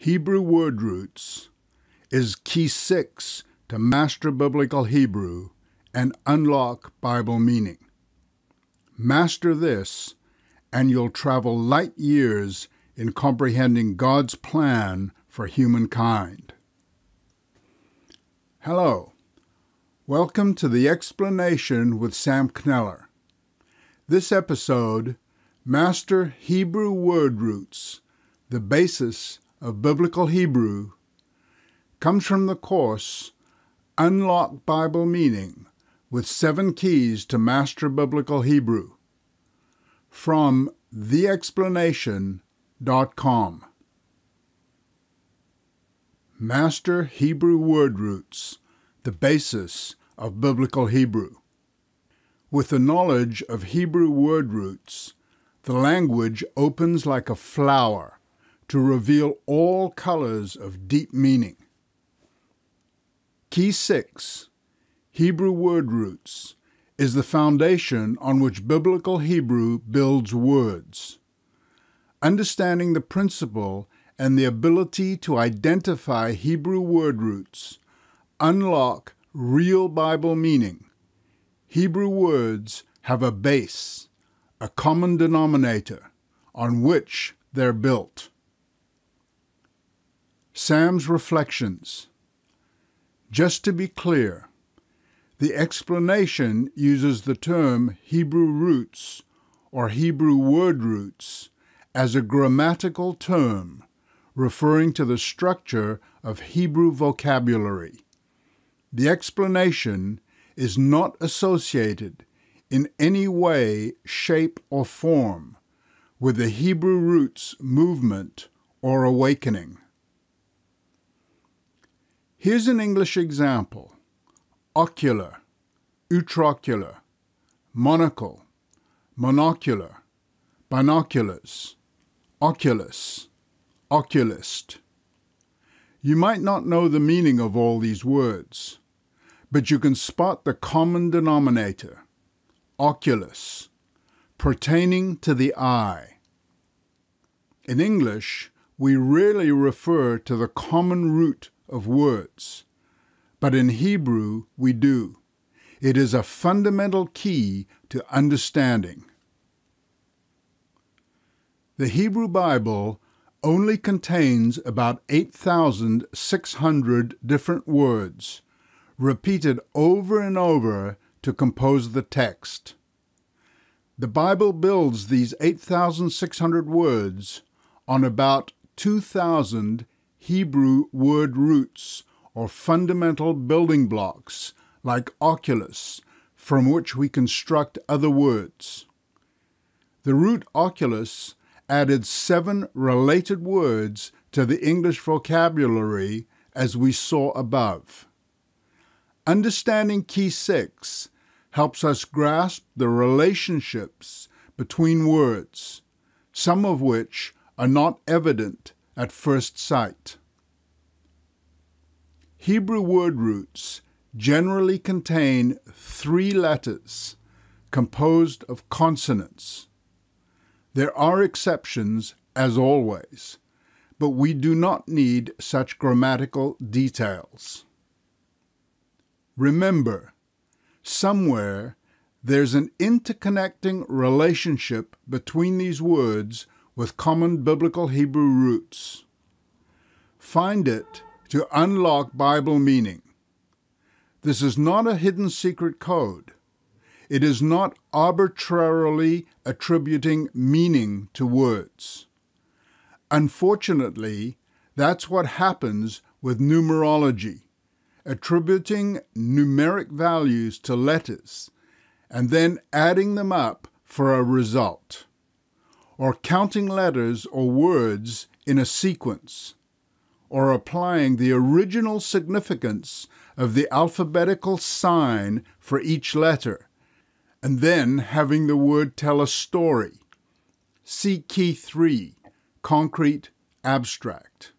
Hebrew word roots is key 6 to master biblical Hebrew and unlock Bible meaning. Master this, and you'll travel light years in comprehending God's plan for humankind. Hello. Welcome to the Explanation with Sam Kneller. This episode, Master Hebrew Word Roots, the basis of biblical Hebrew, comes from the course Unlock Bible Meaning with 7 Keys to Master Biblical Hebrew from theexplanation.com. Master Hebrew Word Roots, the basis of biblical Hebrew. With the knowledge of Hebrew word roots, the language opens like a flower to reveal all colors of deep meaning. Key 6, Hebrew word roots, is the foundation on which biblical Hebrew builds words. Understanding the principle and the ability to identify Hebrew word roots unlock real Bible meaning. Hebrew words have a base, a common denominator, on which they're built. Sam's Reflections. Just to be clear, the explanation uses the term Hebrew roots or Hebrew word roots as a grammatical term referring to the structure of Hebrew vocabulary. The explanation is not associated in any way, shape, or form with the Hebrew roots movement or awakening. Here's an English example: ocular, utrocular, monocle, monocular, binoculars, oculus, oculist. You might not know the meaning of all these words, but you can spot the common denominator, oculus, pertaining to the eye. In English, we rarely refer to the common root of words, but in Hebrew we do. It is a fundamental key to understanding. The Hebrew Bible only contains about 8,600 different words, repeated over and over to compose the text. The Bible builds these 8,600 words on about 2,000 Hebrew word roots or fundamental building blocks like oculus, from which we construct other words. The root oculus added 7 related words to the English vocabulary as we saw above. Understanding Key 6 helps us grasp the relationships between words, some of which are not evident at first sight. Hebrew word roots generally contain 3 letters composed of consonants. There are exceptions, as always, but we do not need such grammatical details. Remember, somewhere there's an interconnecting relationship between these words with common biblical Hebrew roots. Find it to unlock Bible meaning. This is not a hidden secret code. It is not arbitrarily attributing meaning to words. Unfortunately, that's what happens with numerology, attributing numeric values to letters and then adding them up for a result, or counting letters or words in a sequence, or applying the original significance of the alphabetical sign for each letter, and then having the word tell a story. See Key 3, Concrete, Abstract.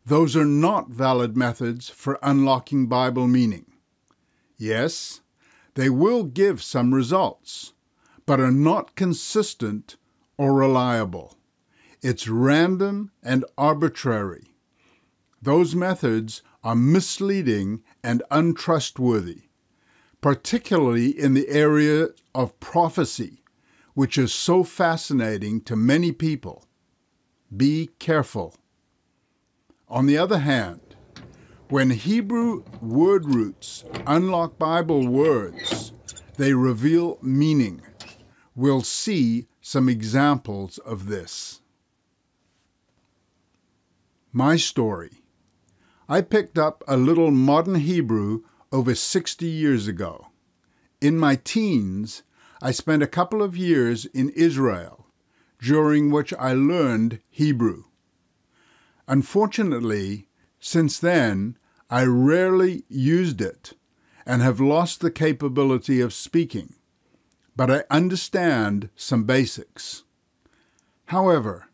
Those are not valid methods for unlocking Bible meaning. Yes, they will give some results, but are not consistent or reliable. It's random and arbitrary. Those methods are misleading and untrustworthy, particularly in the area of prophecy, which is so fascinating to many people. Be careful. On the other hand, when Hebrew word roots unlock Bible words, they reveal meaning. We'll see some examples of this. My story. I picked up a little modern Hebrew over 60 years ago. In my teens, I spent a couple of years in Israel, during which I learned Hebrew. Unfortunately, since then, I rarely used it and have lost the capability of speaking, but I understand some basics. However,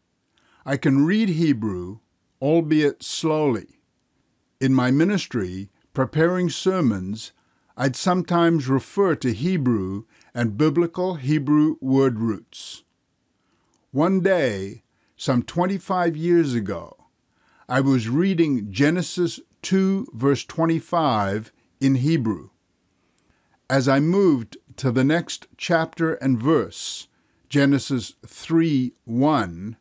I can read Hebrew, albeit slowly. In my ministry, preparing sermons, I'd sometimes refer to Hebrew and biblical Hebrew word roots. One day, some 25 years ago, I was reading Genesis 2, verse 25 in Hebrew. As I moved to the next chapter and verse, Genesis 3:1,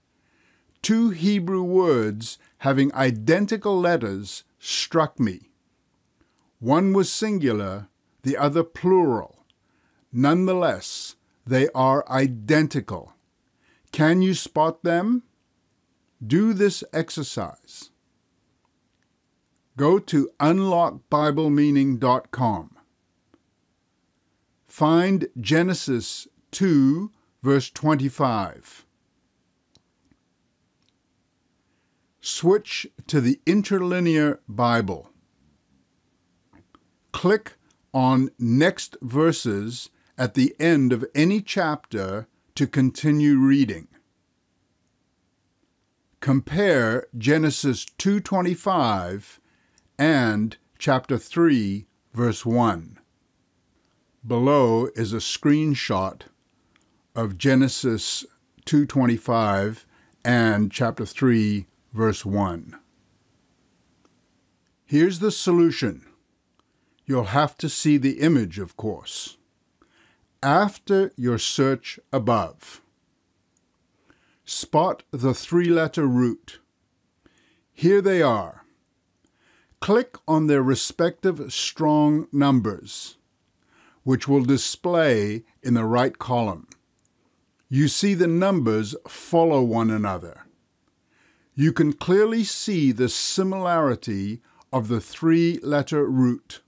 two Hebrew words having identical letters struck me. One was singular, the other plural. Nonetheless, they are identical. Can you spot them? Do this exercise. Go to unlockbiblemeaning.com. Find Genesis 2, verse 25. Switch to the Interlinear Bible. Click on Next Verses at the end of any chapter to continue reading. Compare Genesis 2:25 and chapter 3, verse 1. Below is a screenshot of Genesis 2:25 and chapter 3, verse 1. Here's the solution. You'll have to see the image, of course. After your search above, spot the three-letter root. Here they are. Click on their respective strong numbers, which will display in the right column. You see the numbers follow one another. You can clearly see the similarity of the three-letter root.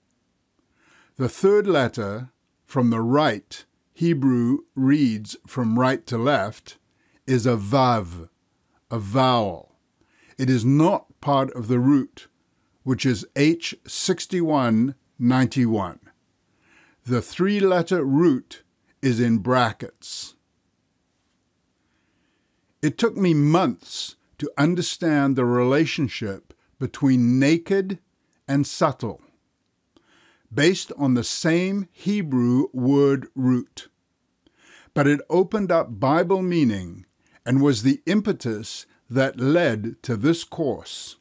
The third letter, from the right, Hebrew reads from right to left, is a vav, a vowel. It is not part of the root, which is H6191. The three-letter root is in brackets. It took me months to understand the relationship between naked and subtle, based on the same Hebrew word root. But it opened up Bible meaning and was the impetus that led to this course.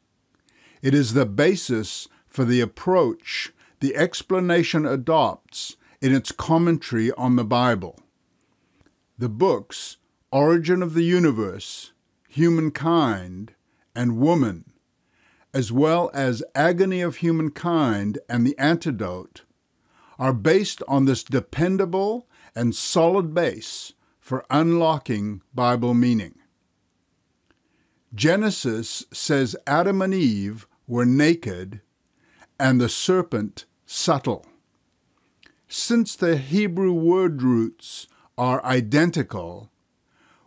It is the basis for the approach the explanation adopts in its commentary on the Bible. The books Origin of the Universe, Humankind, and Woman, as well as Agony of Humankind and the Antidote, are based on this dependable and solid base for unlocking Bible meaning. Genesis says Adam and Eve were naked and the serpent subtle. Since the Hebrew word roots are identical,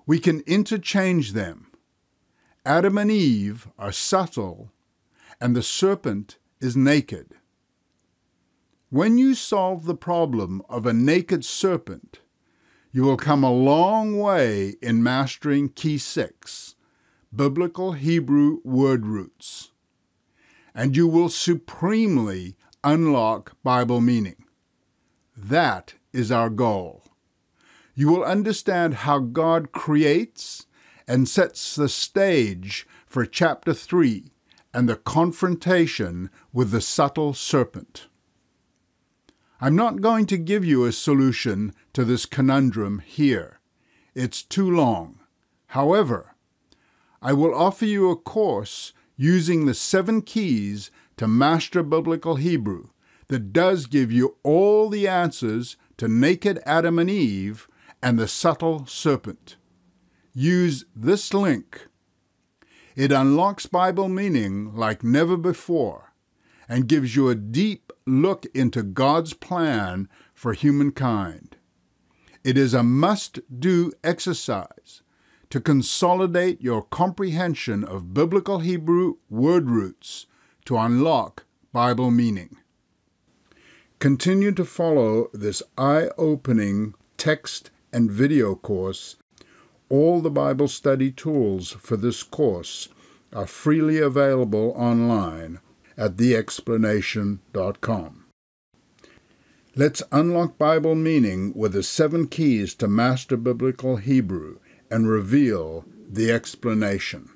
we can interchange them. Adam and Eve are subtle, and the serpent is naked. When you solve the problem of a naked serpent, you will come a long way in mastering Key 6, Biblical Hebrew word roots, and you will supremely unlock Bible meaning. That is our goal. You will understand how God creates and sets the stage for chapter 3 and the confrontation with the subtle serpent. I'm not going to give you a solution to this conundrum here. It's too long. However, I will offer you a course using the 7 keys to master biblical Hebrew that does give you all the answers to naked Adam and Eve and the subtle serpent. Use this link. It unlocks Bible meaning like never before and gives you a deep look into God's plan for humankind. It is a must-do exercise to consolidate your comprehension of biblical Hebrew word roots to unlock Bible meaning. Continue to follow this eye-opening text and video course. All the Bible study tools for this course are freely available online at theexplanation.com. Let's unlock Bible meaning with the 7 keys to master biblical Hebrew and reveal the explanation.